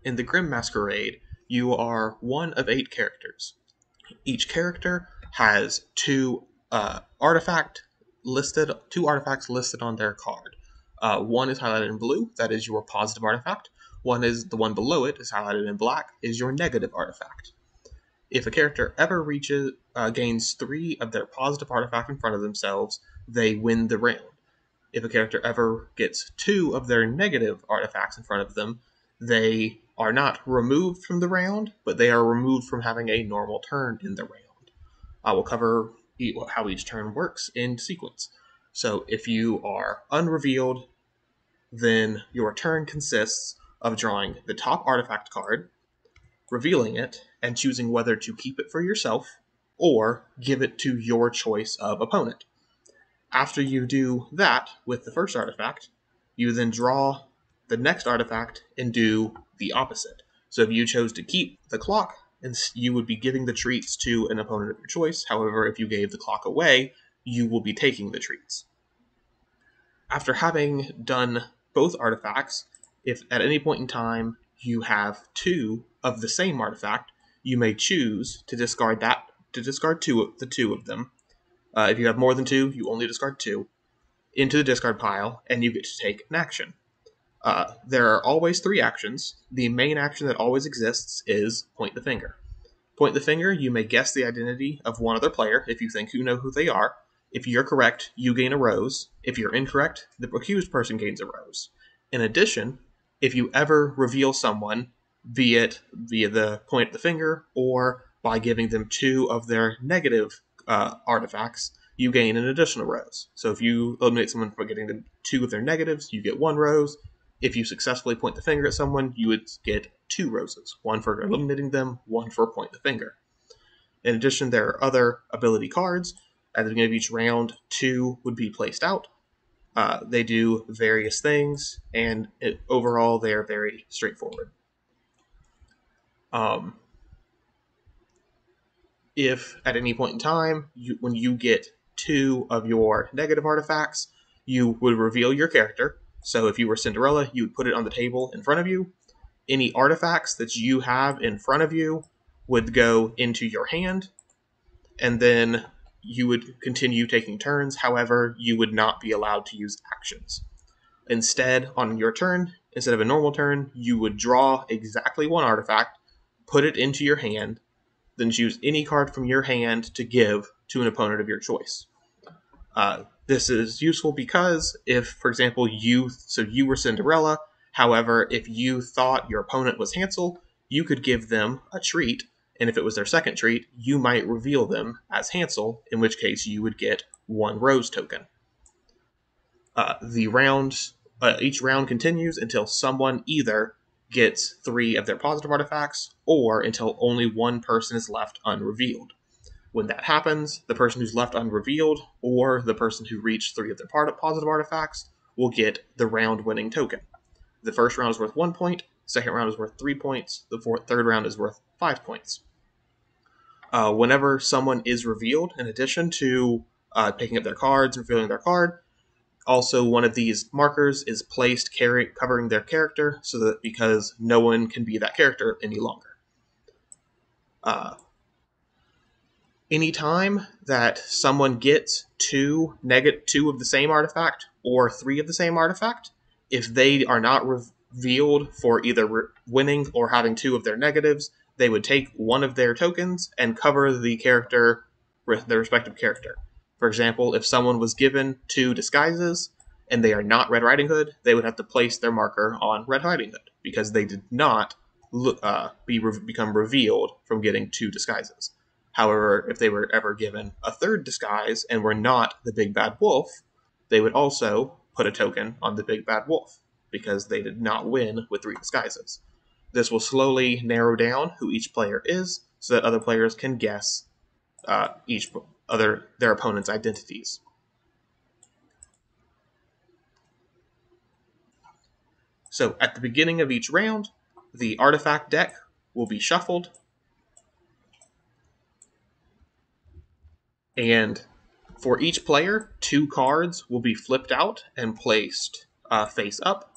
In the Grimm Masquerade, you are one of 8 characters. Each character has two artifacts listed on their card. One is highlighted in blue, that is your positive artifact. One is the one below it, is highlighted in black, is your negative artifact. If a character ever gains 3 of their positive artifact in front of themselves, they win the round. If a character ever gets 2 of their negative artifacts in front of them, they are not removed from the round, but they are removed from having a normal turn in the round. I will cover how each turn works in sequence. So if you are unrevealed, then your turn consists of drawing the top artifact card, revealing it, and choosing whether to keep it for yourself or give it to your choice of opponent. After you do that with the first artifact, you then draw the next artifact and do the opposite. So if you chose to keep the clock, you would be giving the treats to an opponent of your choice. However, if you gave the clock away, you will be taking the treats. After having done both artifacts, if at any point in time you have 2 of the same artifact, you may choose to discard the 2 of them. If you have more than 2, you only discard 2 into the discard pile, and you get to take an action. There are always 3 actions. The main action that always exists is point the finger. Point the finger, you may guess the identity of one other player if you think you know who they are. If you're correct, you gain a rose. If you're incorrect, the accused person gains a rose. In addition, if you ever reveal someone, be it via the point of the finger or by giving them 2 of their negative artifacts, you gain an additional rose. So if you eliminate someone by getting them 2 of their negatives, you get 1 rose. If you successfully point the finger at someone, you would get 2 roses. 1 for eliminating them, 1 for point the finger. In addition, there are other ability cards. At the beginning of each round, 2 would be placed out. They do various things, and overall, they are very straightforward. If at any point in time, when you get 2 of your negative artifacts, you would reveal your character. So if you were Cinderella, you would put it on the table in front of you. Any artifacts that you have in front of you would go into your hand, and then you would continue taking turns. However, you would not be allowed to use actions. Instead, on your turn, instead of a normal turn, you would draw exactly 1 artifact, put it into your hand, then choose any card from your hand to give to an opponent of your choice. This is useful because if, for example, you were Cinderella, however, if you thought your opponent was Hansel, you could give them a treat, and if it was their second treat, you might reveal them as Hansel, in which case you would get 1 rose token. Each round continues until someone either gets 3 of their positive artifacts, or until only 1 person is left unrevealed. When that happens, the person who's left unrevealed, or the person who reached 3 of their positive artifacts, will get the round-winning token. The first round is worth 1 point, second round is worth 3 points, the third round is worth 5 points. Whenever someone is revealed, in addition to picking up their cards and revealing their card, also one of these markers is placed covering their character, so that because no one can be that character any longer. Anytime that someone gets 2 of the same artifact or 3 of the same artifact, if they are not revealed for either winning or having 2 of their negatives, they would take 1 of their tokens and cover the respective character. For example, if someone was given 2 disguises and they are not Red Riding Hood, they would have to place their marker on Red Riding Hood because they did not become revealed from getting 2 disguises. However, if they were ever given a 3rd disguise and were not the Big Bad Wolf, they would also put a token on the Big Bad Wolf because they did not win with 3 disguises. This will slowly narrow down who each player is so that other players can guess their opponent's identities. So at the beginning of each round, the artifact deck will be shuffled, and for each player, 2 cards will be flipped out and placed face up.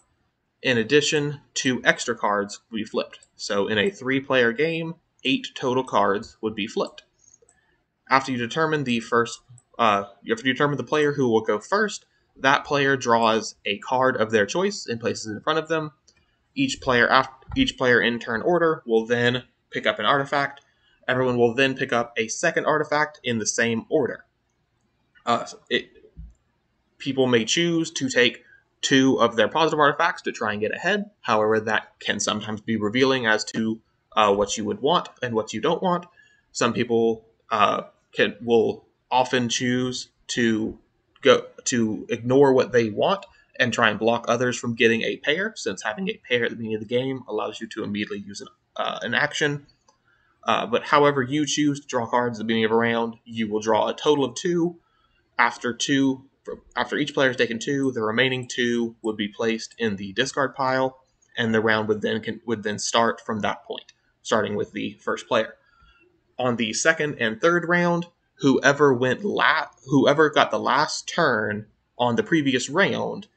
In addition, 2 extra cards would be flipped. So in a 3-player game, 8 total cards would be flipped. After you determine the player who will go first, that player draws a card of their choice and places it in front of them. Each player in turn order will then pick up an artifact. Everyone will then pick up a second artifact in the same order. People may choose to take 2 of their positive artifacts to try and get ahead. However, that can sometimes be revealing as to what you would want and what you don't want. Some people will often choose to ignore what they want and try and block others from getting a pair, since having a pair at the beginning of the game allows you to immediately use an action. But however you choose to draw cards at the beginning of a round, you will draw a total of 2. After each player has taken 2, the remaining 2 would be placed in the discard pile, and the round would then start from that point, starting with the first player. On the second and third round, whoever got the last turn on the previous round,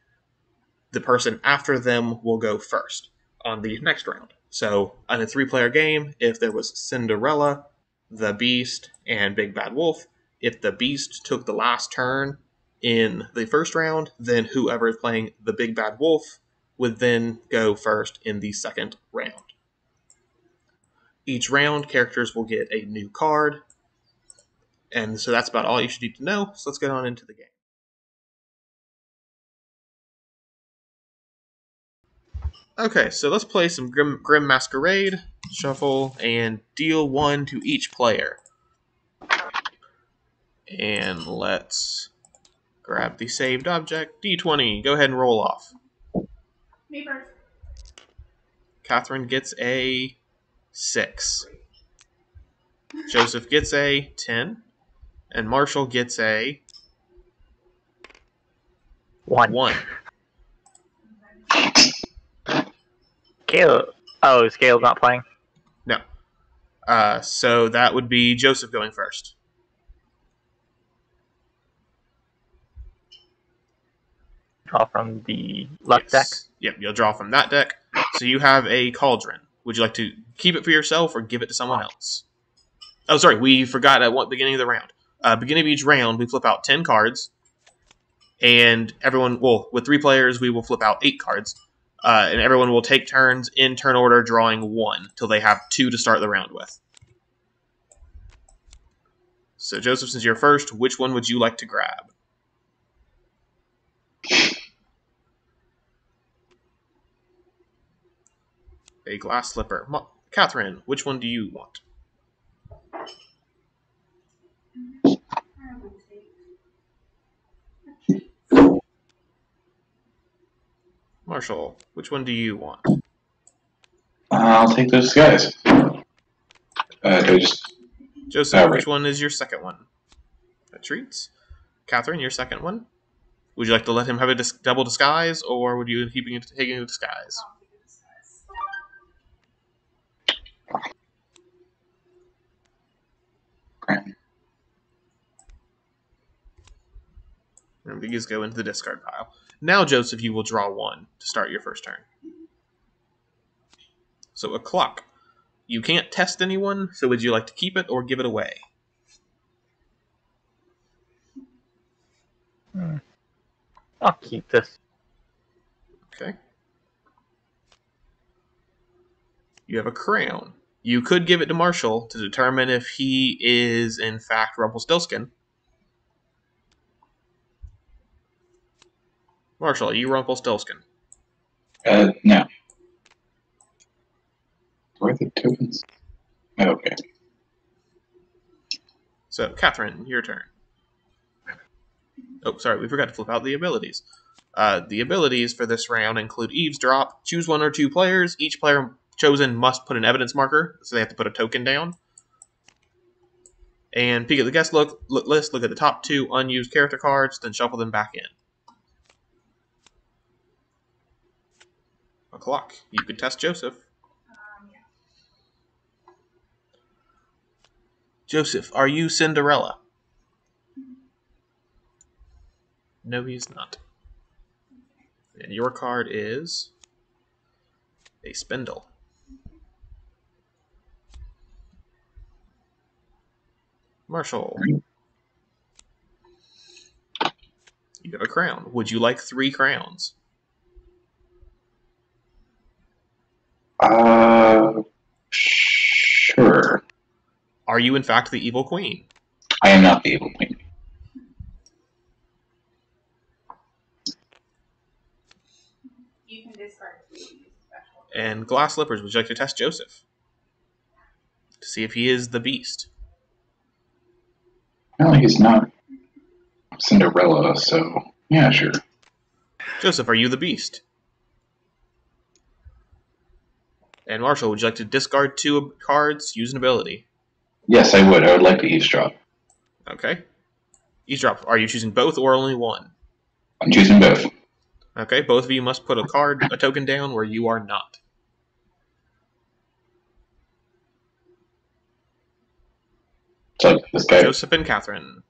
the person after them will go first on the next round. So in a 3-player game, if there was Cinderella, the Beast, and Big Bad Wolf, if the Beast took the last turn in the first round, then whoever is playing the Big Bad Wolf would then go first in the second round. Each round, characters will get a new card, and so that's about all you should need to know. So let's get on into the game. Okay, so let's play some Grimm Masquerade, shuffle, and deal 1 to each player. And let's grab the saved object. D20, go ahead and roll off. Me first. Katherine gets a 6. Joseph gets a 10. And Marshall gets a 1. Scale's not playing? No. So that would be Joseph going first. Draw from the left deck? Yep, you'll draw from that deck. So you have a cauldron. Would you like to keep it for yourself or give it to someone else? Oh, sorry, we forgot at the beginning of the round. Beginning of each round, we flip out 10 cards. And everyone, with 3 players, we will flip out 8 cards. And everyone will take turns in turn order, drawing 1 till they have 2 to start the round with. So, Joseph, since you're first, which one would you like to grab? A glass slipper. Katherine, which one do you want? Marshall, which one do you want? I'll take those guys. Joseph, which one is your second one? Treats. Katherine, your second one? Would you like to let him have a double disguise, or would you keep taking a disguise? And these go into the discard pile. Now, Joseph, you will draw 1 to start your first turn. So a clock. You can't test anyone, so would you like to keep it or give it away? I'll keep this. Okay. You have a crown. You could give it to Marshall to determine if he is, in fact, Rumpelstiltskin. Marshall, are you Rumpelstiltskin? No. Where are the tokens? Okay. So, Katherine, your turn. Oh, sorry, we forgot to flip out the abilities. The abilities for this round include Eavesdrop. Choose 1 or 2 players. Each player chosen must put an evidence marker, so they have to put a token down. And peek at the guest list, look at the top 2 unused character cards, then shuffle them back in. A clock. You could test Joseph. Yeah. Joseph, are you Cinderella? No, he's not. And your card is a spindle. Marshall, you have a crown. Would you like 3 crowns? Sure. Are you in fact the evil queen? I am not the evil queen. You can discard 2 to use special. And glass slippers, would you like to test Joseph? To see if he is the beast. Well, he's not Cinderella, so yeah, sure. Joseph, are you the beast? And Marshall, would you like to discard 2 cards, use an ability? Yes, I would. I would like to eavesdrop. Okay. Eavesdrop, are you choosing both or only one? I'm choosing both. Okay, both of you must put a token down where you are not. So this guy. Joseph and Katherine,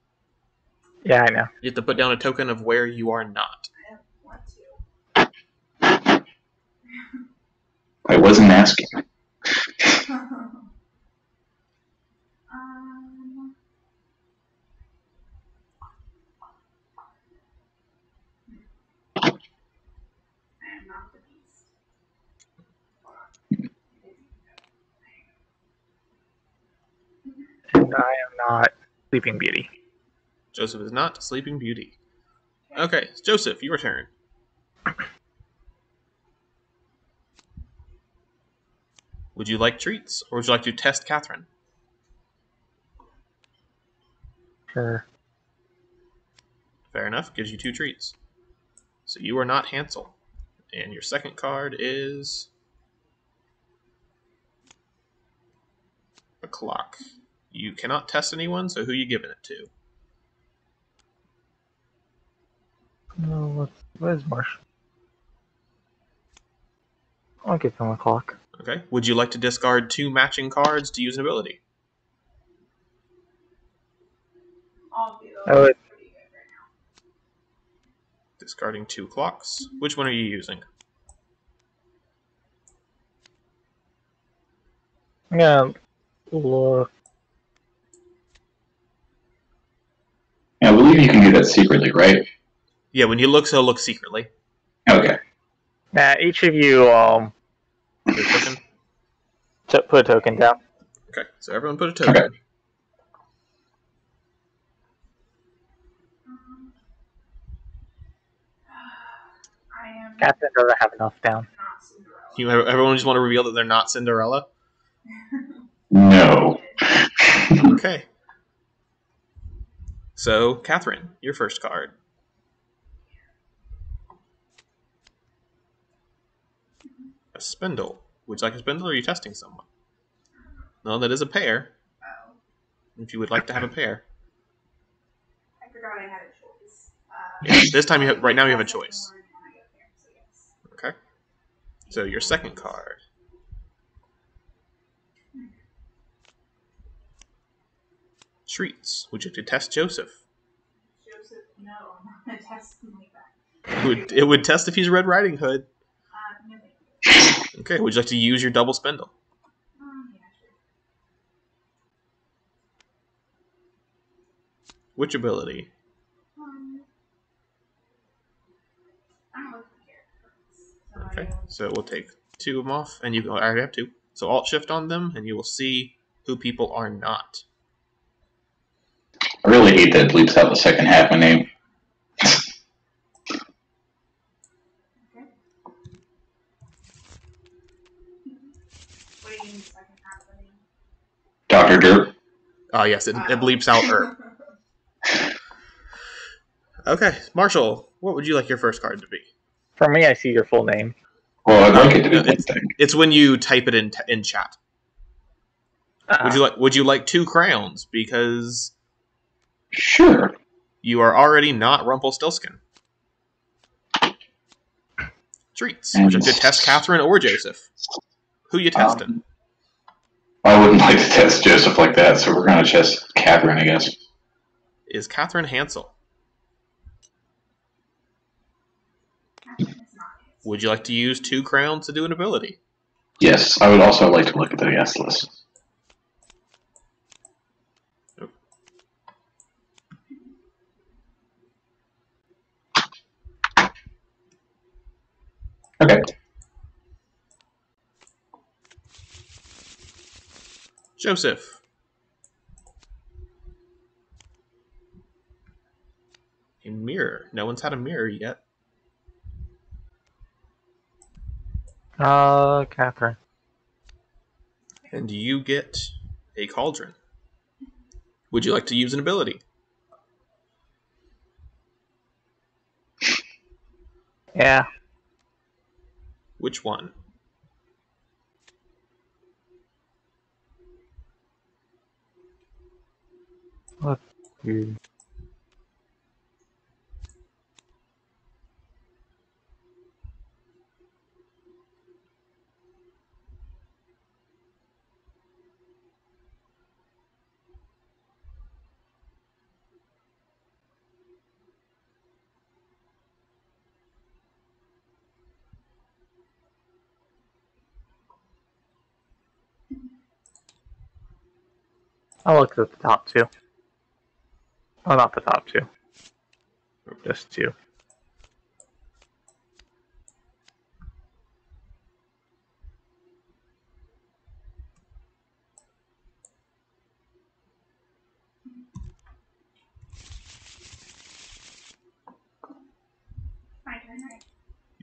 Yeah, I know. you have to put down a token of where you are not. I don't want to. I wasn't asking. I am not the beast. And I am not Sleeping Beauty. Joseph is not Sleeping Beauty. Okay, Joseph, your turn. Would you like treats, or would you like to test Katherine? Sure. Fair enough, gives you 2 treats. So you are not Hansel. And your second card is a clock. You cannot test anyone, so who are you giving it to? No, what is Marshall? I'll give him a clock. Okay. Would you like to discard 2 matching cards to use an ability? All feel I would. pretty good right now. Discarding 2 clocks. Which one are you using? Yeah, look. Yeah, I believe you can do that secretly, right? Yeah, when you look, so look secretly. Okay. Each of you Your token? put a token down. Okay, so everyone put a token. Okay. I am Katherine doesn't have enough down. not Cinderella. Everyone just want to reveal that they're not Cinderella? No. Okay. So, Katherine, your first card. A spindle. Would you like a spindle, or are you testing someone? No, that is a pair. Oh, If you would like to have a pair. I forgot I had a choice. Yeah, this time right now you have a choice. And I got there, so yes. Okay. So your second card. Treats. Would you like to test Joseph? Joseph, no, I'm not gonna test him like that. It would test if he's Red Riding Hood. No, thank you. Okay, would you like to use your double spindle? Yeah, sure. Which ability? I'm gonna look at the character. Okay, so we'll take 2 of them off, and I already have 2. So Alt Shift on them, and you will see who people are not. I really hate that it bleeps out the second half of my name. What do you mean second half of the name? Dr. Derp. Oh, yes, it bleeps out Okay, Marshall, what would you like your first card to be? For me, I see your full name. Well, I'd like it to be one thing. It's when you type it in chat. Would you like 2 crowns, because Sure. you are already not Rumpelstiltskin? Treats. And Would you like to test Katherine or Joseph? Who you testing? I wouldn't like to test Joseph like that, so we're going to test Katherine, I guess. Is Katherine Hansel? It's not. Would you like to use 2 crowns to do an ability? Yes, I would also like to look at the guest list. Okay. Joseph. A mirror. No one's had a mirror yet. Catherine. And you get a cauldron. Would you like to use an ability? Yeah. Which one? Let's see. I'll look at the top two. Oh, not the top two. Just two. My turn, right?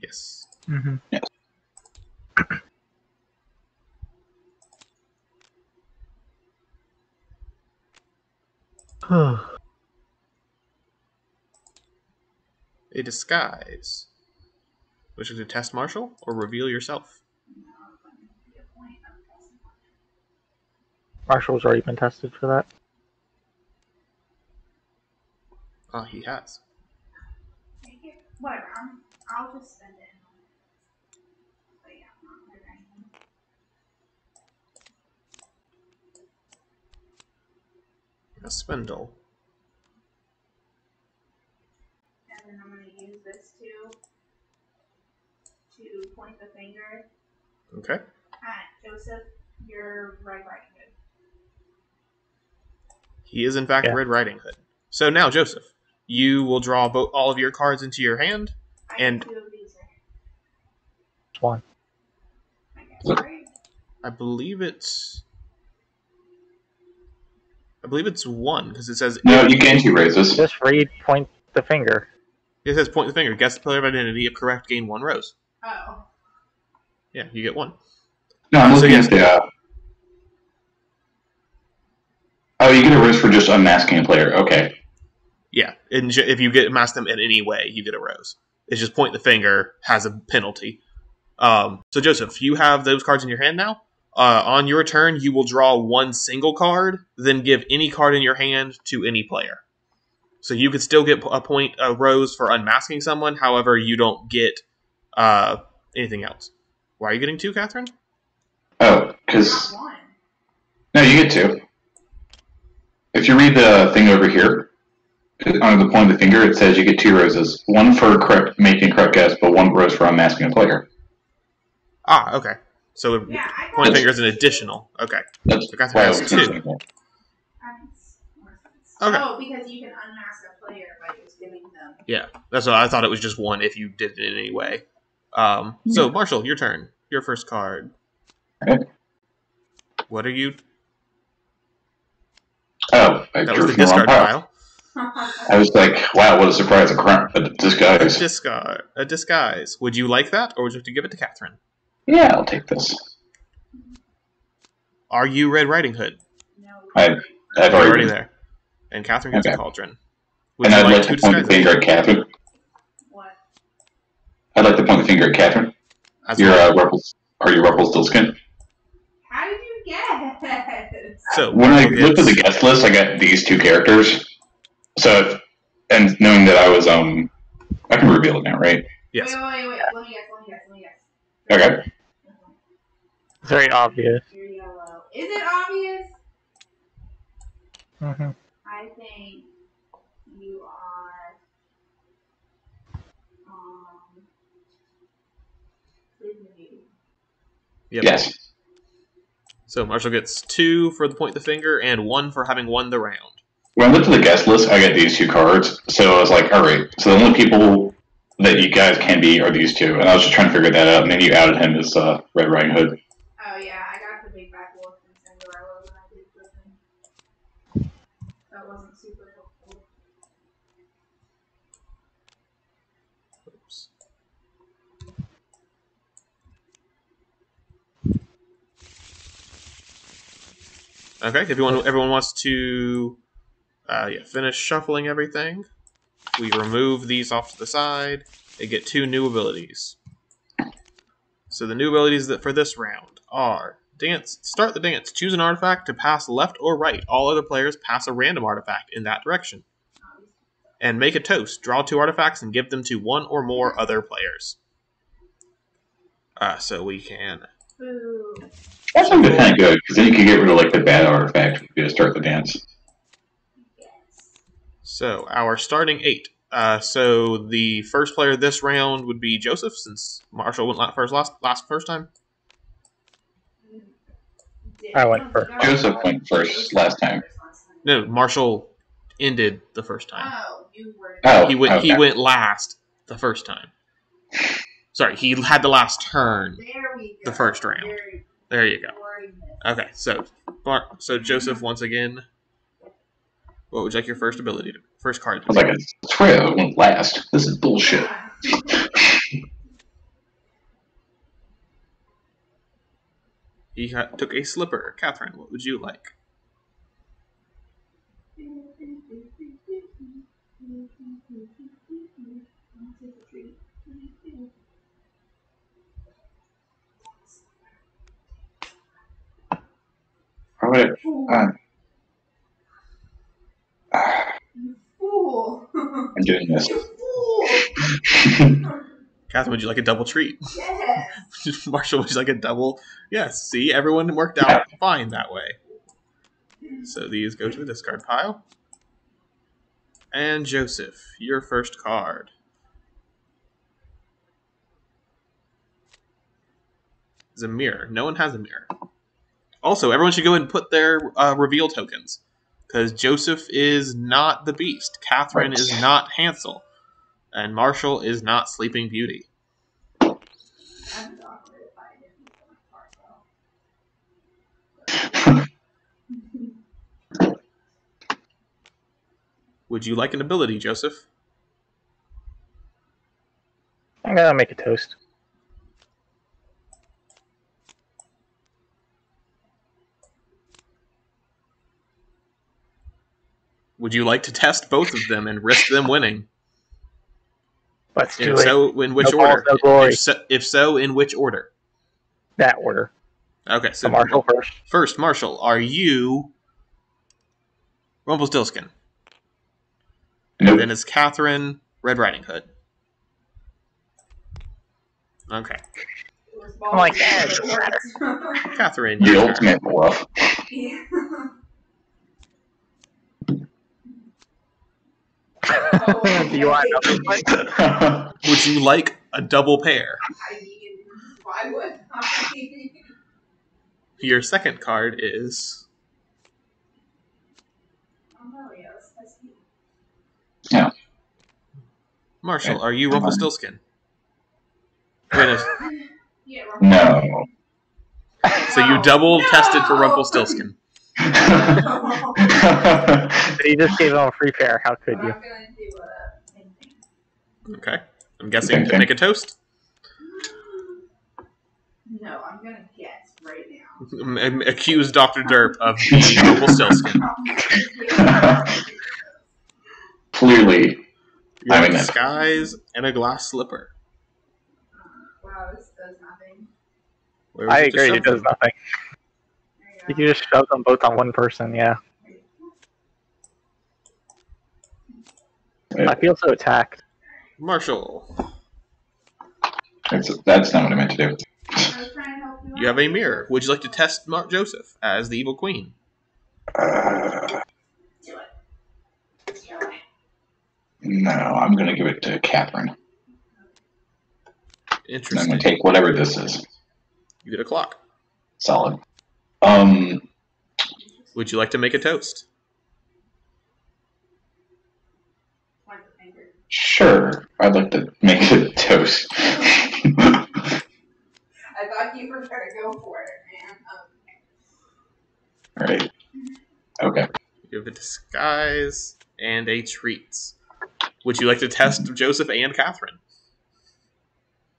Yes. Mm-hmm. Yes. A disguise. Wish you to test Marshall or reveal yourself? No, but it'd be a point of testing. Marshall's already been tested for that. Ah, he has. Take it. Whatever. I'll just spend it. But yeah, I'm not gonna do anything. A spindle. And then I'm gonna use this to point the finger Okay. at Joseph. You're Red Riding Hood. He is in fact Yeah. Red Riding Hood. So now, Joseph, you will draw all of your cards into your hand, I and get two of these, right? Just one. I guess, right? I believe it's one because it says No, you gain 2 raises. Just read point the finger. it says point the finger. Guess the player of identity. If correct, gain 1 rose. Oh. Yeah, you get 1. No, I'm So looking yes. at the. Oh, you get a rose for just unmasking a player. Okay. Yeah, and if you get mask them in any way, you get a rose. It's just point the finger has a penalty. So Joseph, you have those cards in your hand now. On your turn, you will draw 1 single card, then give any card in your hand to any player. So you could still get a rose for unmasking someone. However, you don't get anything else. Why are you getting 2, Catherine? Oh, Not because. one. No, you get 2. If you read the thing over here, under the point of the finger, it says you get 2 roses. 1 for making a correct guess, but 1 rose for unmasking a player. Ah, okay. So Yeah, I point got finger is an two. additional. Okay. That's So Catherine why I has was 2. confused. That makes more sense. Okay. Oh, because you can unmask a player by just giving them. Yeah, that's what I thought. It was just 1 if you did it in any way. So Marshall, your turn. Your first card. Okay. What are you? Oh, I That drew was the from the wrong discard pile. I was like, wow, what a surprise. A disguise. A disguise. Would you like that, or would you have to give it to Catherine? Yeah, I'll take this. Are you Red Riding Hood? No. I've You're already already been. there. And Catherine gets a Okay. cauldron. Would And you I'd like like 2 to point the disguises? finger at Catherine. What? I'd like to point the finger at Catherine. As You're well. Are you Rumpelstiltskin? How did you guess? So When I Marshall looked at the gets. guest list, I got these 2 characters. So, and knowing that I was, I can reveal it now, right? Yes. Wait. Let me guess. Okay. It's very obvious. You're yellow. Is it obvious? Mm-hmm. I think you are. Sleeping Beauty. Yep. Yes. So Marshall gets 2 for the point the finger and 1 for having won the round. When I looked at the guest list, I got these 2 cards. So I was like, all right. So the only people that you guys can be are these 2. And I was just trying to figure that out. And then you outed him as Red Riding Hood. Oh yeah, I got the big bad wolf in Cinderella when I did with him. That wasn't super helpful. Oops. Okay, if everyone wants to finish shuffling everything, we remove these off to the side. They get 2 new abilities. So the new abilities for this round are dance. Start the dance. Choose an artifact to pass left or right. All other players pass a random artifact in that direction. And make a toast. Draw 2 artifacts and give them to 1 or more other players. So we can. Boo. That's kind of good, because then you can get rid of like the bad artifact if you just start the dance. Yes. So our starting 8. So the first player this round would be Joseph, since Marshall went first time. I went first. Joseph went first last time. No, Marshall ended the first time. Oh, you were. Oh, He went last the first time. Sorry, he had the last turn. There we The go. first round. There you go. Okay, so Joseph, once again, what would you like your first card to I was be? like, I swear I went last. This is bullshit. He took a slipper. Katherine, what would you like? You fool! I'm doing this. You fool! Katherine, would you like a double treat? Yes. Marshall, would you like a double? Yes. See, everyone worked out fine that way. So these go to the discard pile. And Joseph, your first card. Is a mirror. No one has a mirror. Also, everyone should go and put their reveal tokens. Because Joseph is not the Beast. Katherine is not Hansel. And Marshall is not Sleeping Beauty. Would you like an ability, Joseph? I'm gonna make a toast. Would you like to test both of them and risk them winning? Let's do If it. so, in which No order? balls, no glory. If so, in which order? That order. Okay, so Marshall first. First, Marshall, are you Rumpelstiltskin? Nope. Then is Katherine Red Riding Hood? Okay. I'm like, Katherine, The your turn. ultimate bluff. Yeah. Do you want another one? Would you like a double pair? I mean, why would I? Your second card is... Oh no, yes, that's me. Yeah. Marshall, are you Rumpelstiltskin? Wait, no. Yeah, No. So you double tested for Rumpelstiltskin. You just gave him a free pair. How could you? I'm gonna do a thing. Okay. I'm guessing to make a toast? No, I'm gonna guess right now. Accuse Dr. Derp of being Rumpelstiltskin. Clearly. You I have mean, skies and a glass slipper. Wow, this does nothing. Where would I you just agree. shove It does them? nothing. You can just shove them both on one person. Yeah. I feel so attacked. Marshall, that's not what I meant to do. I was trying to help you. you have a mirror. Would you like to test Joseph as the evil queen? Do it. Do it. No, I'm going to give it to Katherine. And I'm Interesting. going to take whatever this is. You get a clock. Solid. Would you like to make a toast? Point the finger. Sure. I'd like to make a toast. I thought you were gonna go for it, man. Alright. Okay. You have a disguise and a treat. Would you like to test Joseph and Katherine?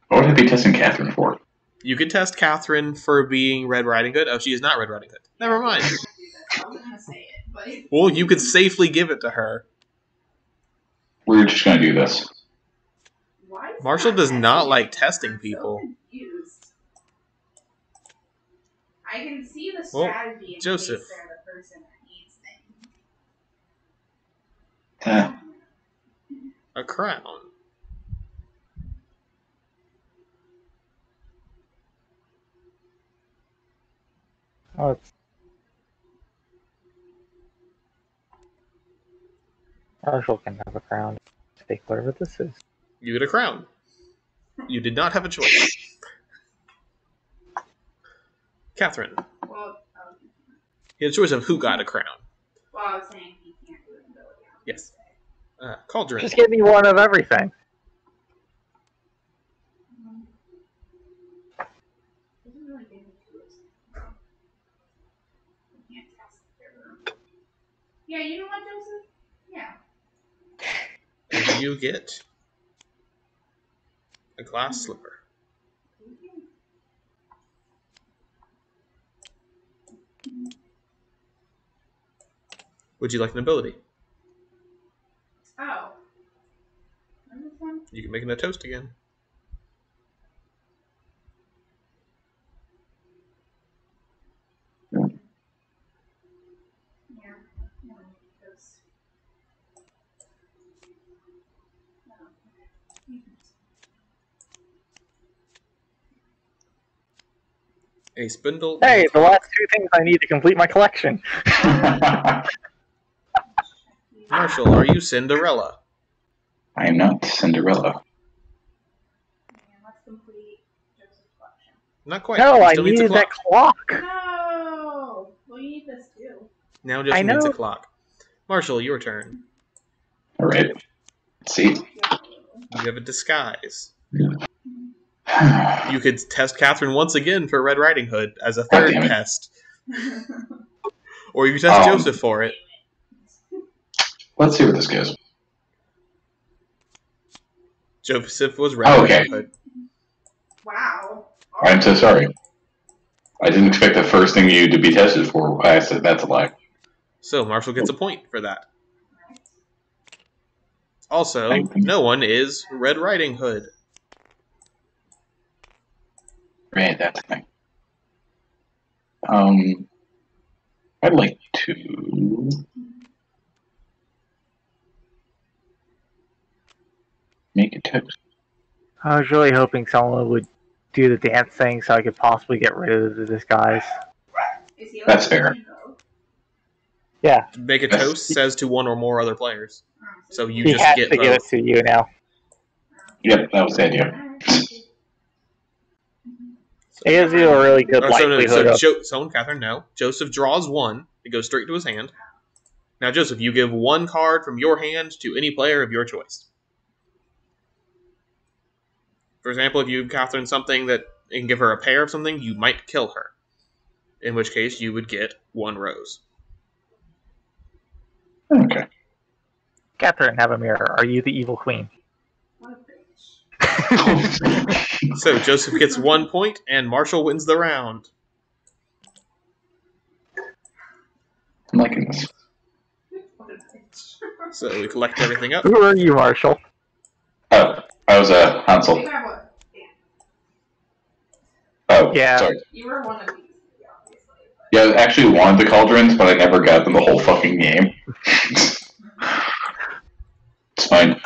What would I be testing Katherine for? You could test Katherine for being Red Riding Hood. Oh, she is not Red Riding Hood. Never mind. I was gonna say it, but Well, you could safely give it to her. We're just gonna do this. why is Marshall that does not happening? like testing I'm people. So confused. I can see the Well, strategy in Joseph. case they're the person that needs things. A crown. Oh, it's... Marshall can have a crown. Take whatever this is. You get a crown. You did not have a choice. Katherine, Well, you had a choice of who got a crown. well, I was saying he can't do an ability. Yes. Cauldron. Just give me one of everything. Doesn't really give me tools. I can't test their room. Yeah, you know what, Joseph? Yeah. And you get a glass slipper. Would you like an ability? Oh. What is this one? You can make it a toast again. Yeah. No, those. No. A spindle. Hey, the last two things I need to complete my collection. Marshall, are you Cinderella? I am not Cinderella. Yeah, let's complete Joseph's collection. Not quite. No, He I still needs a needed that clock. clock. No! We need this too. Now just I needs a know. clock. Marshall, your turn. Alright. Let's see. You have a disguise. You could test Katherine once again for Red Riding Hood as a third damn it. test. Or you could test Joseph for it. Let's see what this goes. Joseph was Red Oh, Riding okay. Hood. Wow. I'm so sorry. I didn't expect the first thing you to be tested for. I said that's a lie. So Marshall gets a point for that. Also, Thank you. no one is Red Riding Hood. Right, that's the thing. I'd like to make a toast. I was really hoping someone would do the dance thing so I could possibly get rid of the disguise. Is he That's allowed to fair. vote? Yeah, Make a toast says to one or more other players. So you he just has get to give it both. to you now. Yep, that was the idea. It gives you a really good likelihood of... So Katherine, no. Joseph draws one. It goes straight to his hand. Now, Joseph, you give one card from your hand to any player of your choice. For example, if you give Katherine something that and give her a pair of something, you might kill her. In which case, you would get one rose. Okay. Katherine, have a mirror. Are you the evil queen? What a bitch. So Joseph gets 1 point, and Marshall wins the round. I'm liking this. What a bitch. So we collect everything up. Who are you, Marshall? Oh, I was a Hansel. You have one. Yeah. Oh, Yeah. sorry. You were one of these, obviously. But... Yeah, I actually wanted the cauldrons, but I never got them the whole fucking game. It's fine.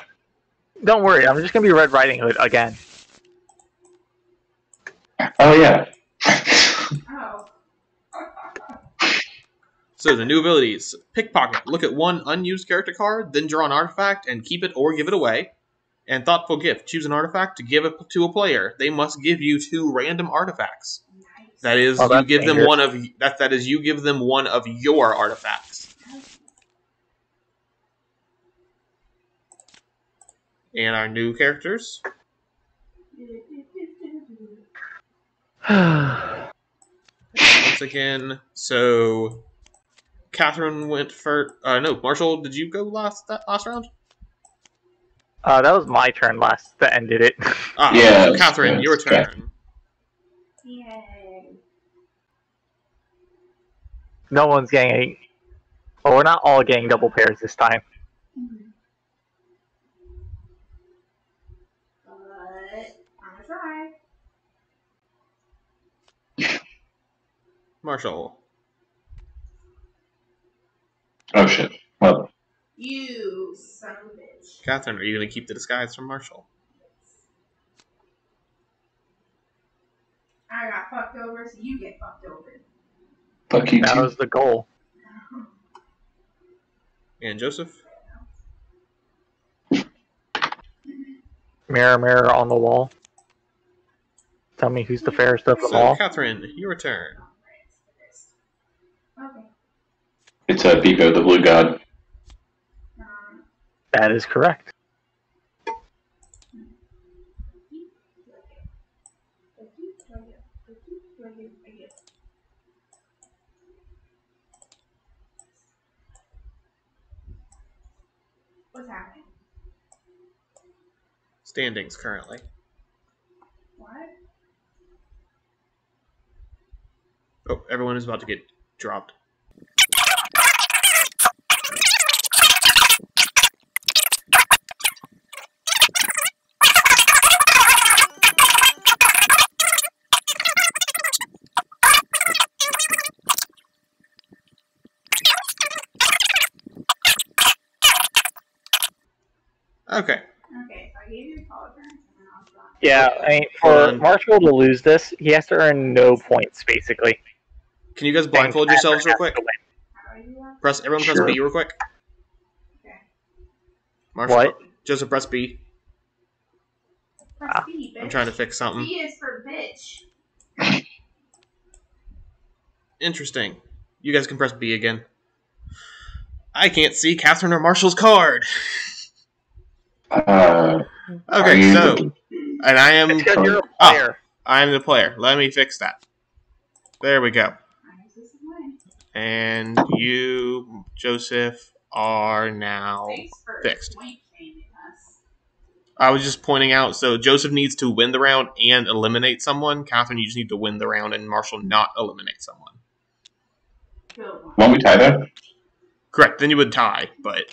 Don't worry, I'm just gonna be Red Riding Hood again. Oh, yeah. Oh. So the new abilities. Pickpocket. Look at one unused character card, then draw an artifact and keep it or give it away. And Thoughtful Gift. Choose an artifact to give it to a player. They must give you 2 random artifacts. Nice. That is, Well, you that's give them dangerous. one of that is you give them one of your artifacts. And our new characters. Once again, so Katherine went first. No, Marshall, did you go last round? That was my turn last that ended it. Ah, Yeah, so Katherine, your okay. turn. Yay. No one's getting any. Well, we're not all getting double pairs this time. But I'm gonna try. Marshall. Oh shit. Well, You son of a bitch. Katherine, are you going to keep the disguise from Marshall? I got fucked over, so you get fucked over. fuck you That too. was the goal. And Joseph? Mirror, mirror on the wall. Tell me who's the fairest of them So, all. Katherine, your turn. Okay. It's a Biko, the blue god. That is correct. What's happening? Standings currently. What? Oh, everyone is about to get dropped. Okay. Okay, so I gave you a collar turn, and then I'll draw. Yeah, I mean, Hold for on. Marshall to lose this, he has to earn no points, basically. Can you guys blindfold yourselves real quick? How do I do that? Everyone press Sure. B real quick. Okay. Marshall, What? Joseph, press B. Press B, bitch. I'm trying to fix something. B is for bitch. Interesting. You guys can press B again. I can't see Katherine or Marshall's card. Are Okay, you so, the- and I am, It's because you're a player. I am the player. Let me fix that. There we go. I guess this is mine. And you, Joseph, are now Thanks for fixed. point shaming us. I was just pointing out, so Joseph needs to win the round and eliminate someone. Katherine, you just need to win the round and Marshall not eliminate someone. Good one. Won't we tie that? Correct, then you would tie, but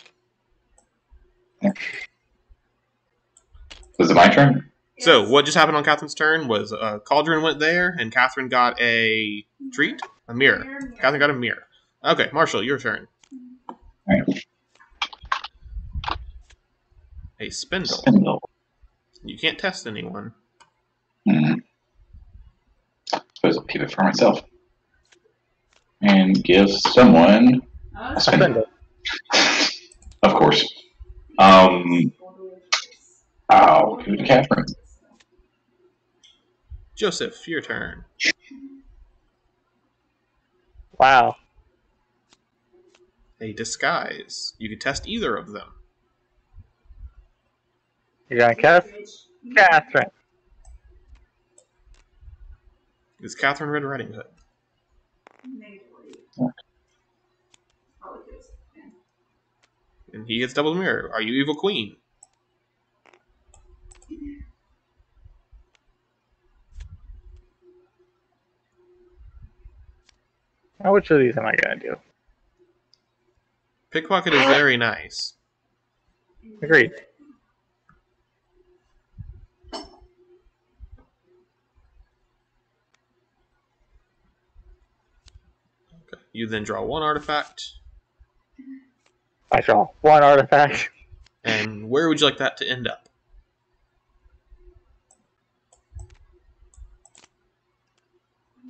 Was it my turn? So, Yes. what just happened on Catherine's turn was Cauldron went there, and Katherine got a treat? A mirror. Katherine got a mirror. Okay, Marshall, your turn. Alright. A spindle. Spindle. You can't test anyone. Suppose I'll keep it for myself. And give someone Oh, a spindle. Spindle. Of course. I'll give it to Katherine. Joseph, your turn. Wow. A disguise. You can test either of them. You're gonna cast Katherine. Is Katherine Red Riding Hood? And he gets double mirror. Are you Evil Queen? Now, which of these am I gonna do? Pickpocket is very nice. Agreed. Okay. You then draw one artifact. I draw one artifact. And where would you like that to end up?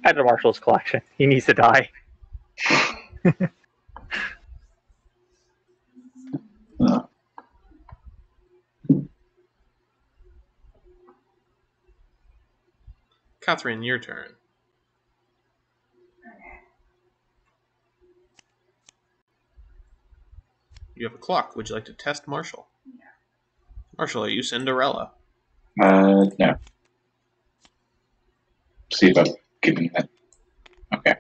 Add to Marshall's collection. He needs to die. Katherine, your turn. You have a clock. Would you like to test Marshall? Yeah. Marshall, are you Cinderella? No. See if I'm giving that. Okay.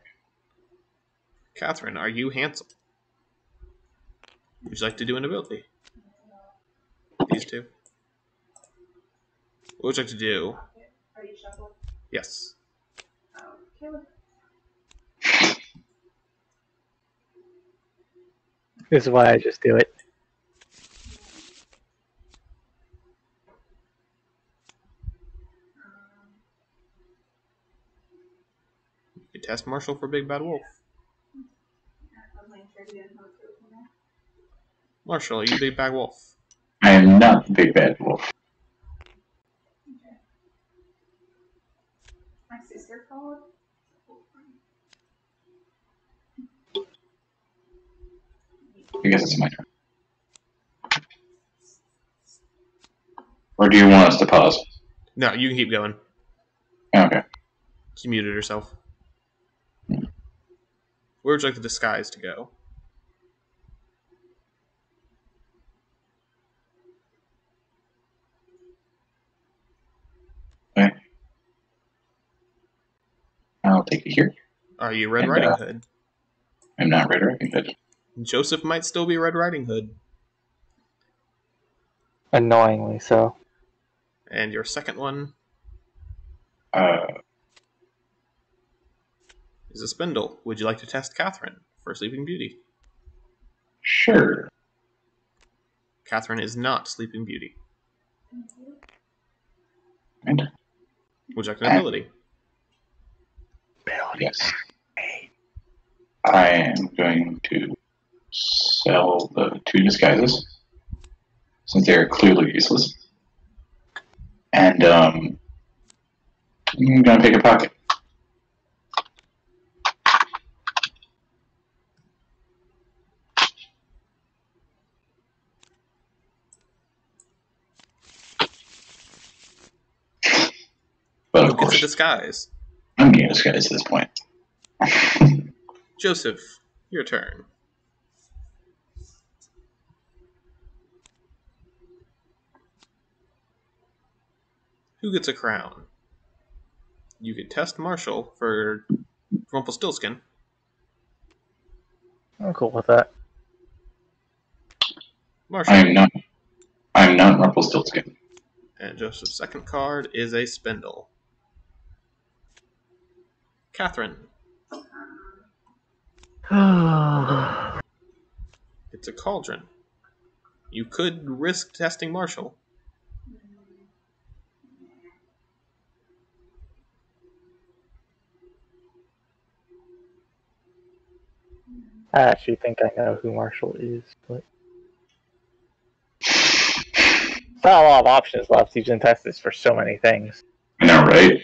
Katherine, are you Hansel? Would you like to do an ability? These two. What would you like to do? Are you shuffled? Yes. Okay. This is why I just do it. You test Marshall for Big Bad Wolf. Marshall, are you Big Bad Wolf? I am not the Big Bad Wolf. Okay. My sister called. I guess it's my turn. Or do you want us to pause? No, you can keep going. Okay. She muted herself. Where would you like the disguise to go? Okay. I'll take it here. Are you Red And, Riding Hood? I'm not Red Riding Hood. Joseph might still be Red Riding Hood. Annoyingly so. And your second one is a spindle. Would you like to test Katherine for Sleeping Beauty? Sure. Katherine is not Sleeping Beauty. And Would you like an ability? yes. I am going to sell the two disguises, since they are clearly useless. And I'm going to pick a pocket. But Who of gets a course, disguise? I'm getting a disguise at this point. Joseph, your turn. Who gets a crown? You could test Marshall for Rumpelstiltskin. I'm cool with that. Marshall. I'm not Rumpelstiltskin. And Joseph's second card is a spindle. Katherine. It's a cauldron. You could risk testing Marshall. I actually think I know who Marshall is, but not a lot of options left. You can test this for so many things. I know, right?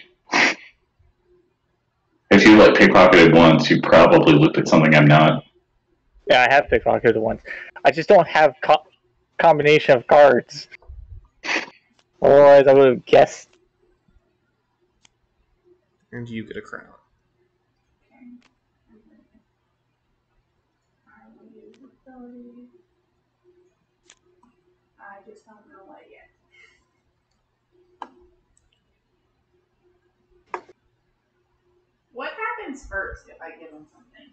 If you pickpocketed once, you probably looked at something I'm not. Yeah, I have pickpocketed once. I just don't have combination of cards. Otherwise, I would have guessed. And you get a crown. I will use ability. I just don't know what yet. What happens first if I give him something?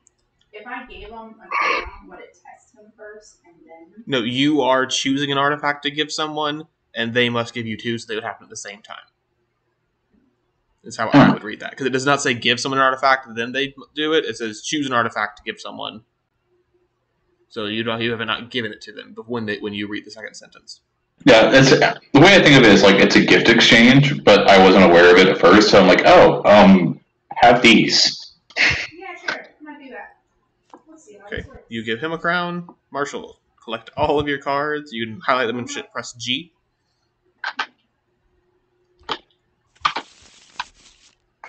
If I gave him a crown, would it test him first and then? No, you are choosing an artifact to give someone, and they must give you two, so they would happen at the same time. Is how I would read that. Because it does not say give someone an artifact, and then they do it. It says choose an artifact to give someone. So you have not given it to them when you read the second sentence. Yeah, the way I think of it is it's a gift exchange, but I wasn't aware of it at first, so I'm like, have these. Yeah, sure. I might do that. Let's see how Okay, this works. you give him a crown. Marshall, collect all of your cards. You can highlight them and press G.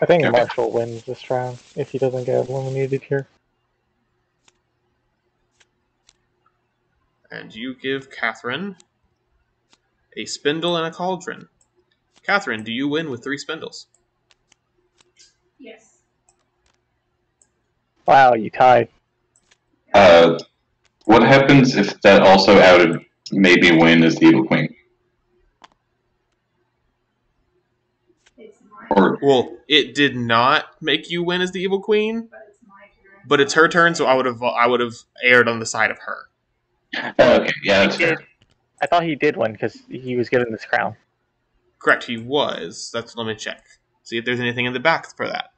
I think Okay. Marshall wins this round if he doesn't get eliminated here. And you give Katherine a spindle and a cauldron. Katherine, do you win with 3 spindles? Yes. Wow, you tied. What happens if that also outed made me win as the evil queen? It's my Or turn, Well, it did not make you win as the evil queen, but it's my turn. but it's her turn, so I would have erred on the side of her. okay, yeah, that's He did. fair. I thought he did win because he was given this crown. Correct, he was. Let me check. See if there's anything in the back for that.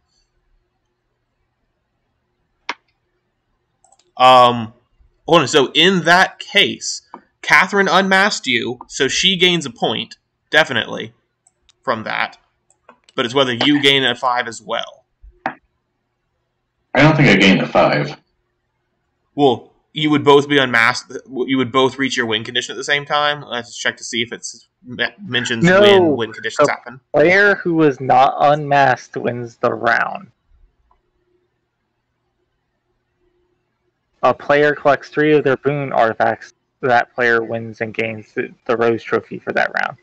Hold on. So in that case, Katherine unmasked you, so she gains a point, definitely, from that. But it's whether you gain a 5 as well. I don't think I gained the 5. Well, you would both be unmasked. You would both reach your win condition at the same time. Let's check to see if it mentions No. when win conditions happen. Player who was not unmasked wins the round. A player collects 3 of their boon artifacts. That player wins and gains the Rose Trophy for that round.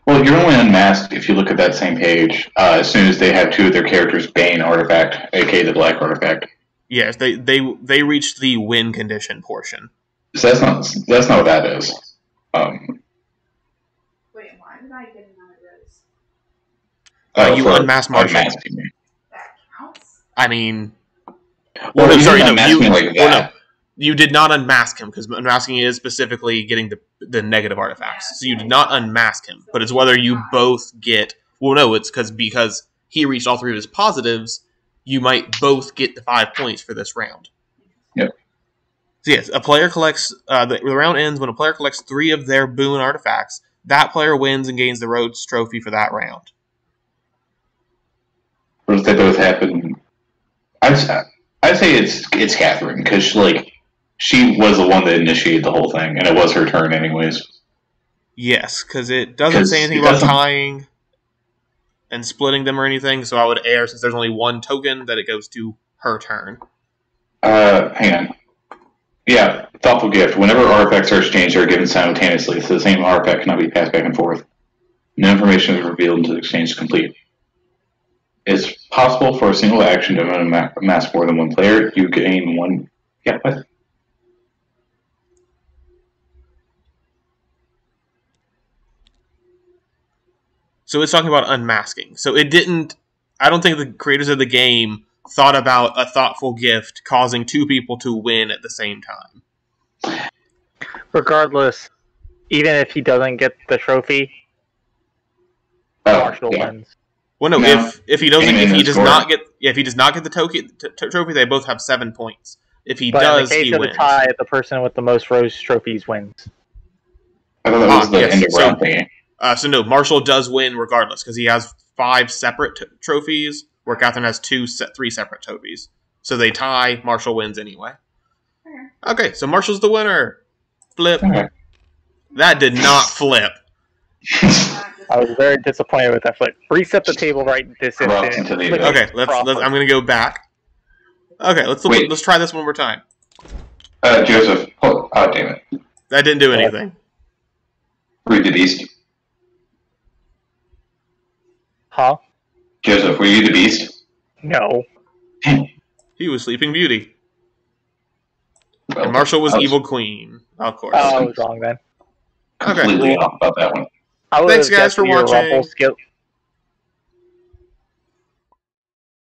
Well, you're only unmasked if you look at that same page as soon as they have 2 of their characters' Bane artifact, aka the Black artifact. Yes, they reached the win condition portion. So that's not what that is. Wait, why did I get another rose? You for unmasked Marshall. unmasking me. That counts? I mean, Well, no, you sorry, didn't no, unmask me like that. you did not unmask him because unmasking is specifically getting the negative artifacts. Yeah, So you did not unmask him, but it's whether you both get. Well, no, it's because he reached all 3 of his positives. You might both get the 5 points for this round. Yep. So yes, a player collects. The round ends when a player collects 3 of their boon artifacts. That player wins and gains the Rhodes Trophy for that round. What if they both happen? I'd say it's Katherine because she was the one that initiated the whole thing, and it was her turn anyways. Yes, because it doesn't say anything about tying and splitting them or anything, so I would err since there's only 1 token that it goes to her turn. Hang on. Yeah, thoughtful gift. Whenever artifacts are exchanged, they are given simultaneously, so the same artifact cannot be passed back and forth. No information is revealed until the exchange is complete. It's possible for a single action to unmask more than one player. You gain 1. Yeah, what? So it's talking about unmasking. So it didn't. I don't think the creators of the game thought about a thoughtful gift causing 2 people to win at the same time. Regardless, even if he doesn't get the trophy, Marshall wins. Well, no, No. if he does not get the trophy, they both have 7 points. If he But does, in the case he of wins. the tie, the person with the most Rose Trophies wins. I thought that was the end of round thingy. So no, Marshall does win regardless because he has 5 separate trophies, where Katherine has 3 separate trophies. So they tie. Marshall wins anyway. Okay, so Marshall's the winner. Flip. Okay. That did not flip. I was very disappointed with that flip. Reset the table right this Corrupt instant. into the- Click Okay, proper. I'm going to go back. Okay, let's try this one more time. Joseph. Oh, damn it. That didn't do anything. Read the beast. Huh? Joseph, were you the beast? No. He was Sleeping Beauty. Well, And Marshall was I Evil Queen, of course. I was wrong then. completely off about that one. I would Thanks, have guys, guessed for your watching.